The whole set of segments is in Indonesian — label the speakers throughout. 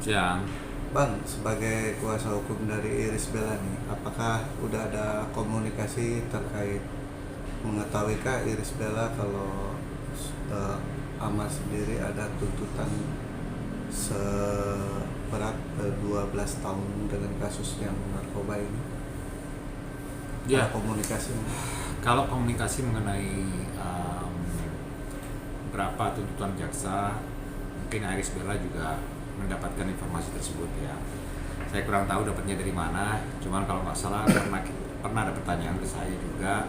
Speaker 1: Siang.
Speaker 2: Bang, sebagai kuasa hukum dari Iris Bella nih, apakah udah ada komunikasi terkait mengetahuikah Iris Bella kalau eh, Amar sendiri ada tuntutan seberat 12 tahun dengan kasus yang narkoba ini?
Speaker 1: Ya,
Speaker 2: Ada komunikasi?
Speaker 1: kalau komunikasi mengenai berapa tuntutan jaksa, mungkin Iris Bella juga mendapatkan informasi tersebut ya. Saya kurang tahu dapatnya dari mana, cuman kalau nggak salah pernah ada pertanyaan ke saya juga,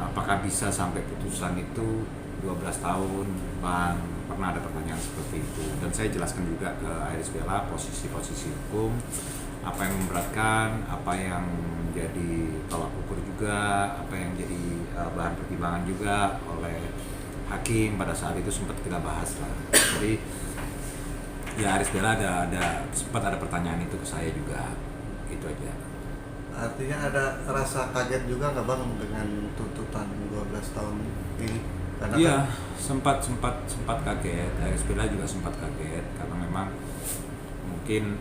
Speaker 1: apakah bisa sampai putusan itu 12 tahun, Bang? Pernah ada pertanyaan seperti itu, dan saya jelaskan juga ke Iris Bella posisi-posisi hukum, apa yang memberatkan, apa yang jadi tolak ukur juga, apa yang jadi bahan pertimbangan juga oleh hakim pada saat itu sempat kita bahas lah. Jadi ya Iris Bella sempat ada pertanyaan itu ke saya juga, itu aja.
Speaker 2: Artinya ada rasa kaget juga nggak Bang dengan tuntutan 12 tahun ini? Karena
Speaker 1: Iya,
Speaker 2: kan
Speaker 1: sempat kaget. Iris Bella juga sempat kaget karena memang mungkin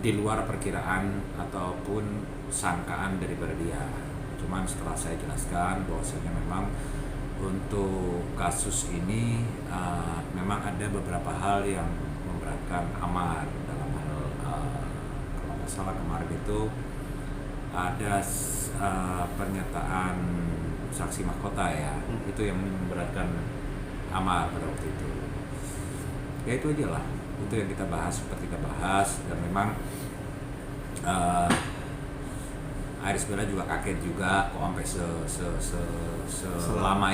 Speaker 1: di luar perkiraan ataupun sangkaan daripada dia. Cuman setelah saya jelaskan bahwasanya memang untuk kasus ini memang ada beberapa hal yang memberatkan Amar dalam hal kalau nggak salah kemarin itu ada pernyataan saksi mahkota ya, itu yang memberatkan Amar pada waktu itu. Ya itu aja lah, itu yang kita bahas, seperti kita bahas, dan memang Iris Bella juga kaget juga kok sampai selama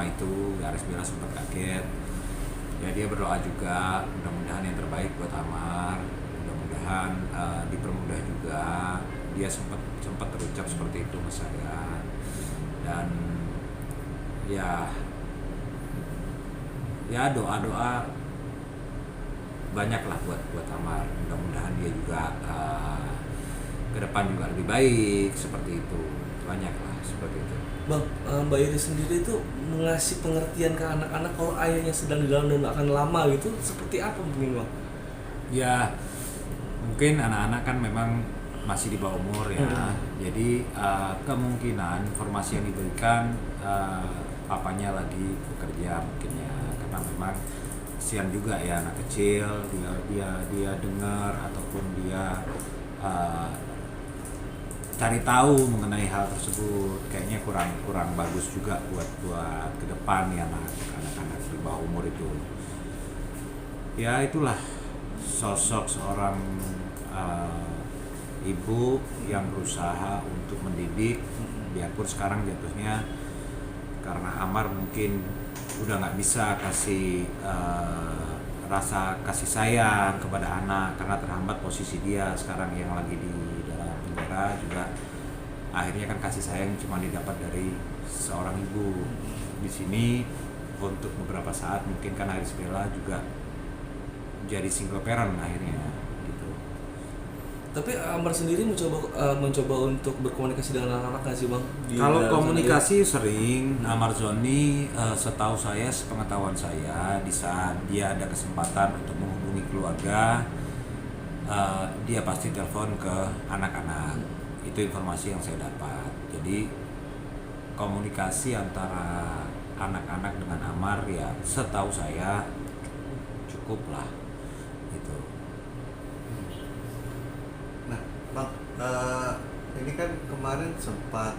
Speaker 1: itu Iris Bella sempat kaget. Ya dia berdoa juga mudah-mudahan yang terbaik buat Amar, mudah-mudahan dipermudah juga. Dia sempat terucap seperti itu ke saya, dan ya doa banyak lah buat Amar, mudah-mudahan dia juga ke depan juga lebih baik, seperti itu. Banyak lah seperti itu.
Speaker 3: Bang, Mbak Iris sendiri itu mengasih pengertian ke anak-anak kalau ayahnya sedang di dalam dan akan lama gitu, seperti apa mungkin Bang?
Speaker 1: Ya mungkin anak-anak kan memang masih di bawah umur ya, jadi kemungkinan informasi yang diberikan papanya lagi bekerja mungkin ya, karena memang kasihan juga ya anak kecil, dia dengar ataupun dia cari tahu mengenai hal tersebut, kayaknya kurang bagus juga buat ke depan ya anak-anak di bawah umur itu. Ya itulah sosok seorang ibu yang berusaha untuk mendidik, biarpun sekarang jatuhnya karena Amar mungkin udah nggak bisa kasih rasa kasih sayang kepada anak karena terhambat posisi dia sekarang yang lagi di dalam penjara juga. Akhirnya kan kasih sayang cuma didapat dari seorang ibu. Di sini untuk beberapa saat mungkin kan Iris Bella juga jadi single parent akhirnya gitu.
Speaker 3: Tapi Amar sendiri mencoba untuk berkomunikasi dengan anak-anak nggak sih Bang?
Speaker 1: Kalau komunikasi sering, Amar Zoni setahu saya, sepengetahuan saya, di saat dia ada kesempatan untuk menghubungi keluarga, dia pasti telepon ke anak-anak. Itu informasi yang saya dapat. Jadi komunikasi antara anak-anak dengan Amar ya setahu saya cukup lah gitu.
Speaker 2: Nah, Bang, ini kan kemarin sempat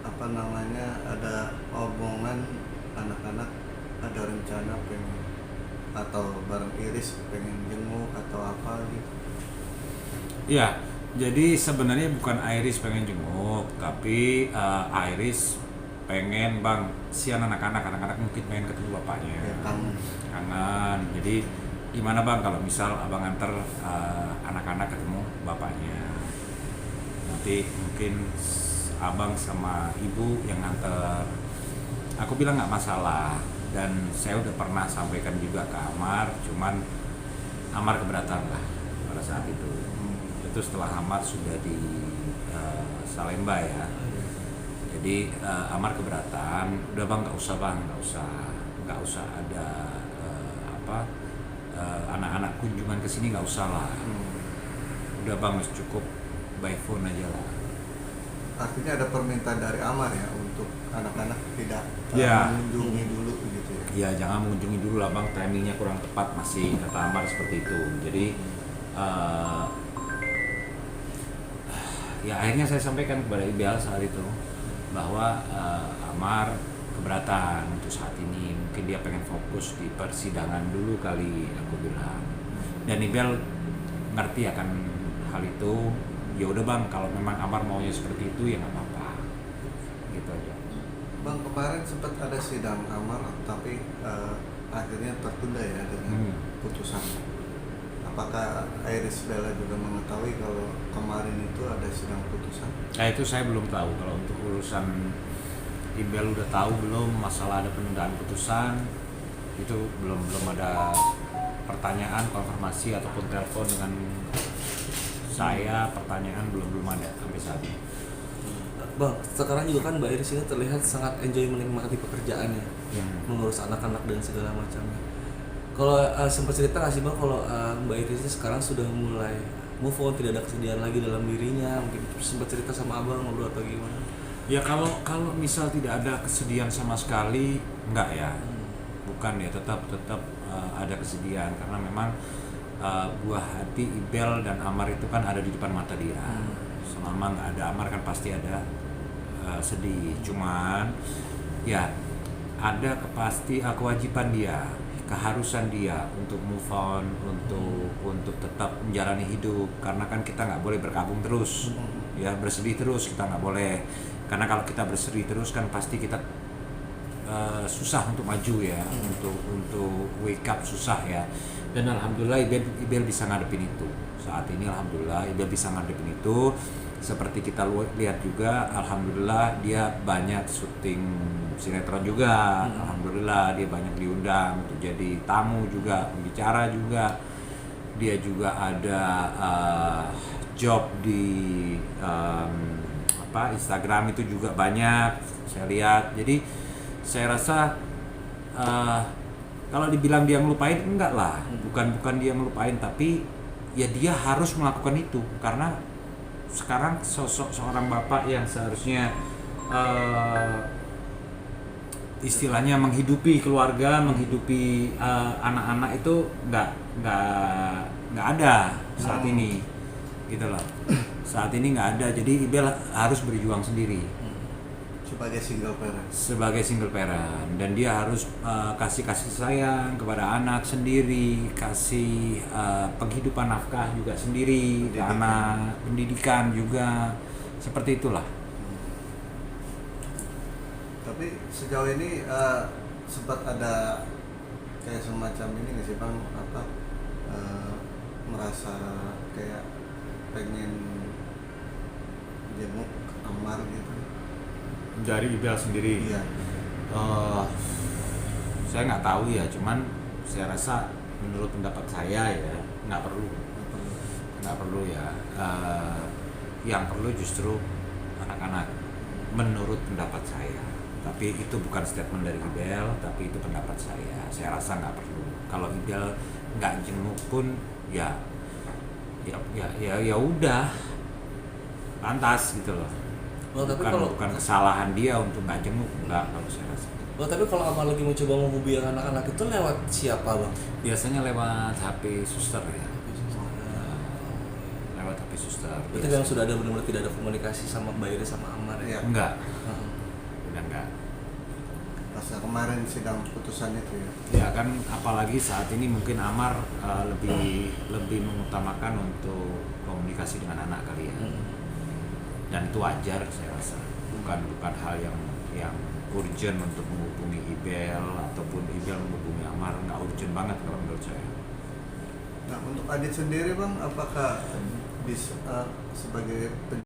Speaker 2: ada omongan anak-anak ada rencana pengen atau bareng Iris pengen jenguk atau apa gitu.
Speaker 1: Ya, jadi sebenarnya bukan Iris pengen jenguk, tapi Iris pengen Bang, sian anak-anak mungkin pengen ketemu bapaknya.
Speaker 2: Ya,
Speaker 1: Kangen. Jadi gimana Bang kalau misal Abang anter anak-anak ketemu bapaknya? Nanti mungkin Abang sama Ibu yang nganter. Aku bilang nggak masalah, dan saya udah pernah sampaikan juga ke Amar, cuman Amar keberatan lah pada saat itu. Itu setelah Amar sudah di Salemba ya. Jadi Amar keberatan, udah Bang nggak usah ada anak-anak kunjungan ke sini nggak usah lah. Udah bang, cukup by phone aja lah.
Speaker 2: Artinya ada permintaan dari Amar ya untuk anak-anak tidak
Speaker 1: Ya.
Speaker 2: mengunjungi dulu gitu ya.
Speaker 1: Ya jangan mengunjungi dulu lah bang, timingnya kurang tepat masih kata Amar seperti itu. Jadi ya akhirnya saya sampaikan kepada Ibel saat itu bahwa Amar keberatan untuk saat ini, mungkin dia pengen fokus di persidangan dulu kali, aku bilang. Dan Ibel ngerti akan hal itu. Ya udah bang, kalau memang Amar maunya seperti itu ya nggak apa-apa, gitu aja.
Speaker 2: Bang, kemarin sempat ada sidang Amar tapi akhirnya tertunda ya dengan putusan. Apakah Iris Bella juga mengetahui kalau kemarin itu ada sidang putusan?
Speaker 1: Nah itu saya belum tahu. Kalau untuk urusan Ibel udah tahu belum masalah ada penundaan putusan, itu belum ada pertanyaan konfirmasi ataupun telepon dengan saya, pertanyaan belum ada sampai saat ini.
Speaker 3: Bang, sekarang juga kan Mbak Iris ini terlihat sangat enjoy menikmati pekerjaannya, mengurus anak-anak dan segala macamnya. Kalau sempat cerita nggak sih bang, kalau Mbak Iris ini sekarang sudah mulai move on, tidak ada kesedihan lagi dalam dirinya, mungkin sempat cerita sama abang ngobrol atau gimana?
Speaker 1: Ya kalau misal tidak ada kesedihan sama sekali, enggak ya, bukan ya, tetap ada kesedihan karena memang buah hati Ibel dan Amar itu kan ada di depan mata dia. Selama nggak ada Amar kan pasti ada sedih. Cuman ya ada kewajiban dia, keharusan dia untuk move on, untuk tetap menjalani hidup. Karena kan kita nggak boleh berkabung terus, ya bersedih terus kita nggak boleh. Karena kalau kita bersedih terus kan pasti kita susah untuk maju ya, untuk wake up susah ya. Dan alhamdulillah Ibel bisa ngadepin itu. Saat ini alhamdulillah Ibel bisa ngadepin itu. Seperti kita lihat juga, alhamdulillah dia banyak syuting sinetron juga. Alhamdulillah dia banyak diundang untuk jadi tamu juga, pembicara juga. Dia juga ada job di Instagram itu juga banyak saya lihat. Jadi saya rasa kalau dibilang dia ngelupain, enggak lah, bukan dia ngelupain, tapi ya dia harus melakukan itu karena sekarang sosok seorang bapak yang seharusnya istilahnya menghidupi keluarga, menghidupi anak-anak itu nggak ada saat ini, gitu loh. Saat ini nggak ada, jadi Ibel harus berjuang sendiri sebagai single parent, dan dia harus kasih sayang kepada anak sendiri, kasih penghidupan nafkah juga sendiri ke anak, pendidikan juga, seperti itulah.
Speaker 2: Tapi sejauh ini sempat ada kayak semacam ini nggak sih bang, merasa kayak pengen jenguk Amar gitu
Speaker 1: Dari Ibel sendiri?
Speaker 2: Iya.
Speaker 1: Saya nggak tahu ya, cuman saya rasa menurut pendapat saya ya nggak perlu ya. Yang perlu justru anak-anak, menurut pendapat saya. Tapi itu bukan statement dari Ibel, tapi itu pendapat saya. Saya rasa nggak perlu. Kalau Ibel nggak jenguk pun ya udah pantas gitu loh. Bukan kesalahan dia untuk nggak jenguk, enggak kalau saya rasa.
Speaker 3: Tapi kalau Amar lagi mencoba menghubungi anak-anak itu lewat siapa bang?
Speaker 1: Biasanya lewat HP suster ya. Lewat HP suster.
Speaker 3: Berarti memang sudah ada benar-benar tidak ada komunikasi sama Mbak Iris sama Amar ya?
Speaker 1: Enggak. Udah enggak.
Speaker 2: Pas kemarin sidang putusan itu ya.
Speaker 1: Ya kan, apalagi saat ini mungkin Amar lebih mengutamakan untuk komunikasi dengan anak kali ya. Dan itu wajar saya rasa, bukan hal yang urgent untuk menghubungi Ibel ataupun Ibel menghubungi Amar, nggak urgent banget kalau menurut saya.
Speaker 2: Nah untuk Adit sendiri bang, apakah bisa sebagai